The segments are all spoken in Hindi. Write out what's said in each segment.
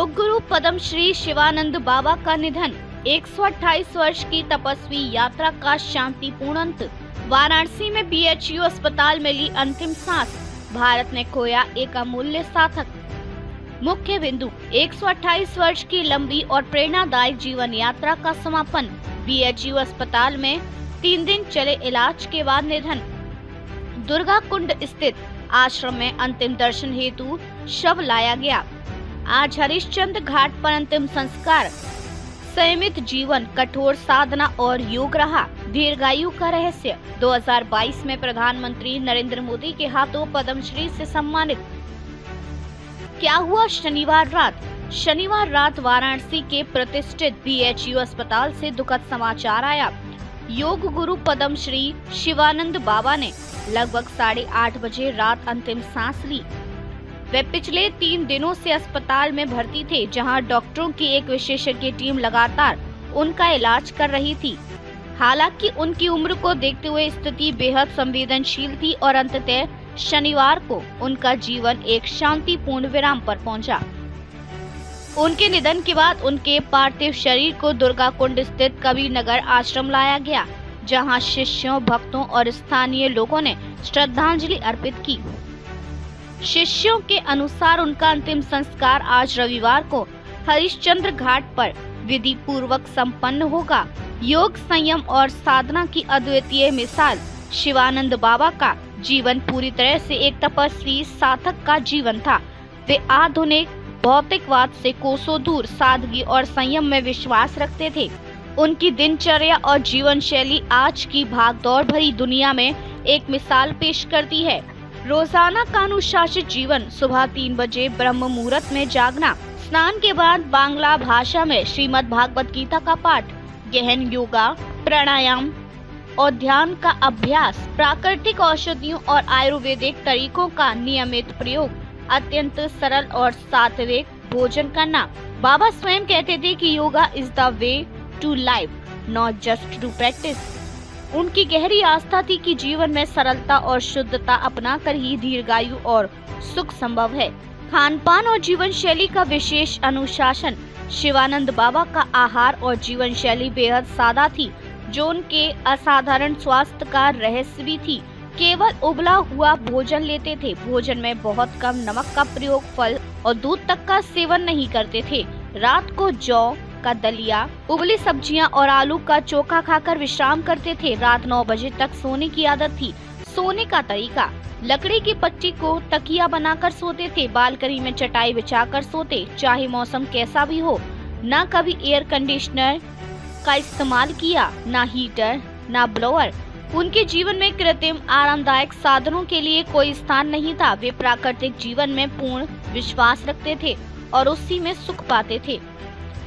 योग गुरु पद्मश्री शिवानंद बाबा का निधन। 128 वर्ष की तपस्वी यात्रा का शांतिपूर्ण अंत। वाराणसी में बीएचयू अस्पताल में ली अंतिम सांस। भारत ने खोया एक अमूल्य साथक। मुख्य बिंदु 128 वर्ष की लंबी और प्रेरणादायक जीवन यात्रा का समापन। बीएचयू अस्पताल में 3 दिन चले इलाज के बाद निधन। दुर्गा कुंड स्थित आश्रम में अंतिम दर्शन हेतु शव लाया गया। आज हरिश्चंद्र घाट पर अंतिम संस्कार। संयमित जीवन, कठोर साधना और योग रहा दीर्घायु का रहस्य। 2022 में प्रधानमंत्री नरेंद्र मोदी के हाथों पद्मश्री से सम्मानित। क्या हुआ शनिवार रात? शनिवार रात वाराणसी के प्रतिष्ठित बीएचयू अस्पताल से दुखद समाचार आया। योग गुरु पद्मश्री शिवानंद बाबा ने लगभग 8:30 बजे रात अंतिम सांस ली। वे पिछले 3 दिनों से अस्पताल में भर्ती थे, जहां डॉक्टरों की एक विशेषज्ञ टीम लगातार उनका इलाज कर रही थी। हालांकि उनकी उम्र को देखते हुए स्थिति बेहद संवेदनशील थी और अंततः शनिवार को उनका जीवन एक शांतिपूर्ण विराम पर पहुंचा। उनके निधन के बाद उनके पार्थिव शरीर को दुर्गा कुंड स्थित कबीरनगर आश्रम लाया गया, जहां शिष्यों, भक्तों और स्थानीय लोगों ने श्रद्धांजलि अर्पित की। शिष्यों के अनुसार उनका अंतिम संस्कार आज रविवार को हरिश्चंद्र घाट पर विधि पूर्वक संपन्न होगा। योग, संयम और साधना की अद्वितीय मिसाल शिवानंद बाबा का जीवन पूरी तरह से एक तपस्वी साधक का जीवन था। वे आधुनिक भौतिकवाद से कोसों दूर सादगी और संयम में विश्वास रखते थे। उनकी दिनचर्या और जीवन शैली आज की भागदौड़ भरी दुनिया में एक मिसाल पेश करती है। रोजाना का अनुशासित जीवन, सुबह 3 बजे ब्रह्म मुहूर्त में जागना, स्नान के बाद बांग्ला भाषा में श्रीमद् भागवत गीता का पाठ, गहन योगा, प्राणायाम और ध्यान का अभ्यास, प्राकृतिक औषधियों और आयुर्वेदिक तरीकों का नियमित प्रयोग, अत्यंत सरल और सात्विक भोजन करना। बाबा स्वयं कहते थे कि yoga is the way to life, not just to practice. उनकी गहरी आस्था थी कि जीवन में सरलता और शुद्धता अपनाकर ही दीर्घायु और सुख संभव है। खान पान और जीवन शैली का विशेष अनुशासन। शिवानंद बाबा का आहार और जीवन शैली बेहद सादा थी, जो उनके असाधारण स्वास्थ्य का रहस्य भी थी। केवल उबला हुआ भोजन लेते थे। भोजन में बहुत कम नमक का प्रयोग, फल और दूध तक का सेवन नहीं करते थे। रात को जौ का दलिया, उबली सब्जियां और आलू का चोखा खाकर विश्राम करते थे। रात 9 बजे तक सोने की आदत थी। सोने का तरीका, लकड़ी की पट्टी को तकिया बनाकर सोते थे। बालकनी में चटाई बिछाकर सोते, चाहे मौसम कैसा भी हो। न कभी एयर कंडीशनर का इस्तेमाल किया, ना हीटर, ना ब्लोअर। उनके जीवन में कृत्रिम आरामदायक साधनों के लिए कोई स्थान नहीं था। वे प्राकृतिक जीवन में पूर्ण विश्वास रखते थे और उसी में सुख पाते थे।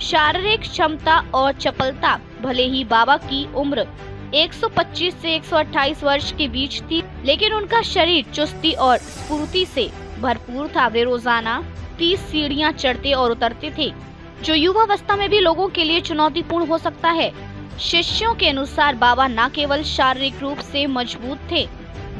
शारीरिक क्षमता और चपलता। भले ही बाबा की उम्र 125 से 128 वर्ष के बीच थी, लेकिन उनका शरीर चुस्ती और स्फूर्ति से भरपूर था। वे रोजाना 30 सीढ़ियां चढ़ते और उतरते थे, जो युवावस्था में भी लोगों के लिए चुनौतीपूर्ण हो सकता है। शिष्यों के अनुसार बाबा न केवल शारीरिक रूप से मजबूत थे,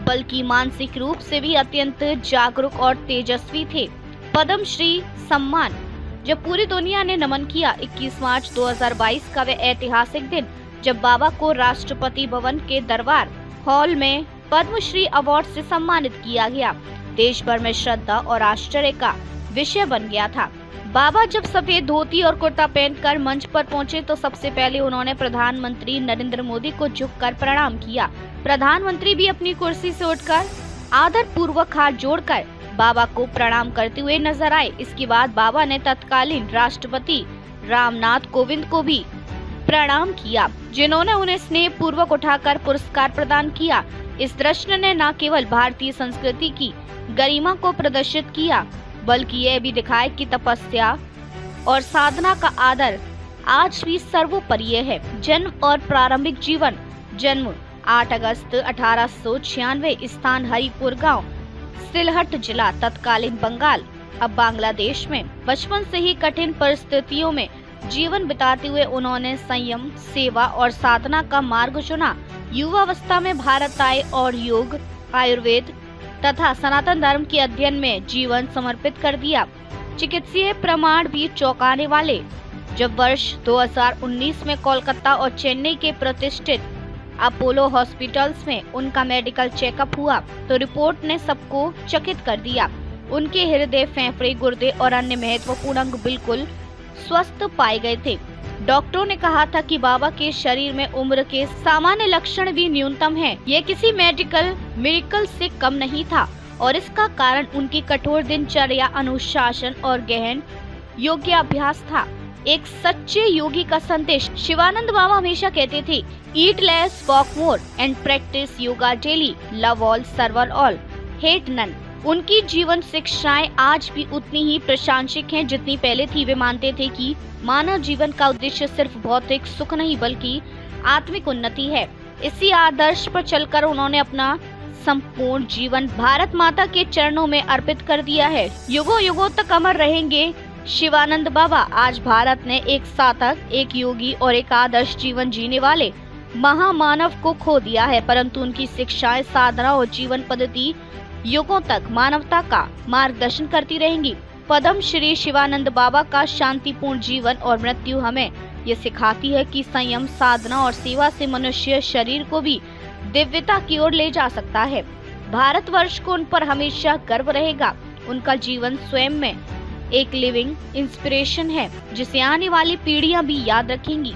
बल्कि मानसिक रूप से भी अत्यंत जागरूक और तेजस्वी थे। पद्मश्री सम्मान जब पूरी दुनिया ने नमन किया। 21 मार्च 2022 का वह ऐतिहासिक दिन, जब बाबा को राष्ट्रपति भवन के दरबार हॉल में पद्मश्री अवार्ड से सम्मानित किया गया, देश भर में श्रद्धा और आश्चर्य का विषय बन गया था। बाबा जब सफेद धोती और कुर्ता पहनकर मंच पर पहुंचे, तो सबसे पहले उन्होंने प्रधानमंत्री नरेंद्र मोदी को झुककर प्रणाम किया। प्रधानमंत्री भी अपनी कुर्सी से उठकर आदर पूर्वक हाथ जोड़कर बाबा को प्रणाम करते हुए नजर आए। इसके बाद बाबा ने तत्कालीन राष्ट्रपति रामनाथ कोविंद को भी प्रणाम किया, जिन्होंने उन्हें स्नेह पूर्वक उठाकर पुरस्कार प्रदान किया। इस दृश्य ने न केवल भारतीय संस्कृति की गरिमा को प्रदर्शित किया, बल्कि यह भी दिखाया कि तपस्या और साधना का आदर आज भी सर्वोपरि है। जन्म और प्रारंभिक जीवन। जन्म 8 अगस्त 1896, स्थान हरिपुर गांव, सिलहट जिला, तत्कालीन बंगाल, अब बांग्लादेश में। बचपन से ही कठिन परिस्थितियों में जीवन बिताते हुए उन्होंने संयम, सेवा और साधना का मार्ग चुना। युवावस्था में भारत आए और योग, आयुर्वेद तथा सनातन धर्म के अध्ययन में जीवन समर्पित कर दिया। चिकित्सीय प्रमाण भी चौंकाने वाले। जब वर्ष 2019 में कोलकाता और चेन्नई के प्रतिष्ठित अपोलो हॉस्पिटल्स में उनका मेडिकल चेकअप हुआ तो रिपोर्ट ने सबको चकित कर दिया। उनके हृदय, फेफड़े, गुर्दे और अन्य महत्वपूर्ण अंग बिल्कुल स्वस्थ पाए गए थे। डॉक्टरों ने कहा था कि बाबा के शरीर में उम्र के सामान्य लक्षण भी न्यूनतम हैं। ये किसी मेडिकल मिरेकल से कम नहीं था और इसका कारण उनकी कठोर दिनचर्या, अनुशासन और गहन योगाभ्यास था। एक सच्चे योगी का संदेश। शिवानंद बाबा हमेशा कहते थे, eat less, walk more and practice yoga daily, love all, serve all, hate none. उनकी जीवन शिक्षाएं आज भी उतनी ही प्रासंगिक हैं जितनी पहले थी। वे मानते थे कि मानव जीवन का उद्देश्य सिर्फ भौतिक सुख नहीं बल्कि आत्मिक उन्नति है। इसी आदर्श पर चलकर उन्होंने अपना संपूर्ण जीवन भारत माता के चरणों में अर्पित कर दिया है। युगों युगों तक अमर रहेंगे शिवानंद बाबा। आज भारत ने एक साधक, एक योगी और एक आदर्श जीवन जीने वाले महामानव को खो दिया है, परंतु उनकी शिक्षाएं, साधना और जीवन पद्धति युगों तक मानवता का मार्गदर्शन करती रहेंगी। पद्म श्री शिवानंद बाबा का शांतिपूर्ण जीवन और मृत्यु हमें ये सिखाती है कि संयम, साधना और सेवा से मनुष्य शरीर को भी दिव्यता की ओर ले जा सकता है। भारतवर्ष को उन पर हमेशा गर्व रहेगा। उनका जीवन स्वयं में एक लिविंग इंस्पिरेशन है जिसे आने वाली पीढ़ियां भी याद रखेंगी।